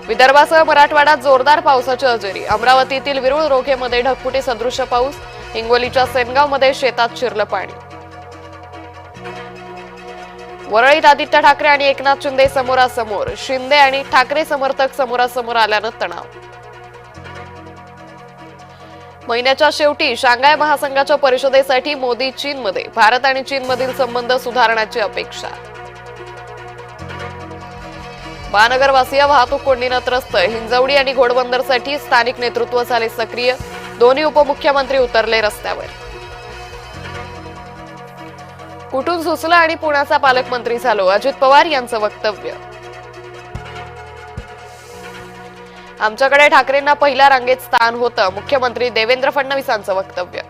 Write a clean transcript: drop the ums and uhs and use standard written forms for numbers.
विदर्भासह मराठवाड्यात जोरदार पावसाची हजेरी। अमरावतीतील विरुळ रोखेमध्ये ढगफुटी सदृश पाऊस। हिंगोलीच्या सेनगावमध्ये शेतात शिरलं पाणी। वरळीत आदित्य ठाकरे आणि एकनाथ शिंदे समोरासमोर। शिंदे आणि ठाकरे समर्थक समोरासमोर आल्यानं तणाव। महिन्याच्या शेवटी शांघाय महासंघाच्या परिषदेसाठी मोदी चीनमध्ये। भारत आणि चीनमधील संबंध सुधारण्याची अपेक्षा। महानगरवासीय वाहतूक कोंडीनं त्रस्त। हिंजवडी आणि घोडबंदरसाठी स्थानिक नेतृत्व झाले सक्रिय। दोन्ही उपमुख्यमंत्री उतरले रस्त्यावर। कुठून सुचलं आणि पुण्याचा पालकमंत्री झालो, अजित पवार यांचं वक्तव्य। आमच्याकडे ठाकरेंना पहिल्या रांगेत स्थान होतं, मुख्यमंत्री देवेंद्र फडणवीसांचं वक्तव्य।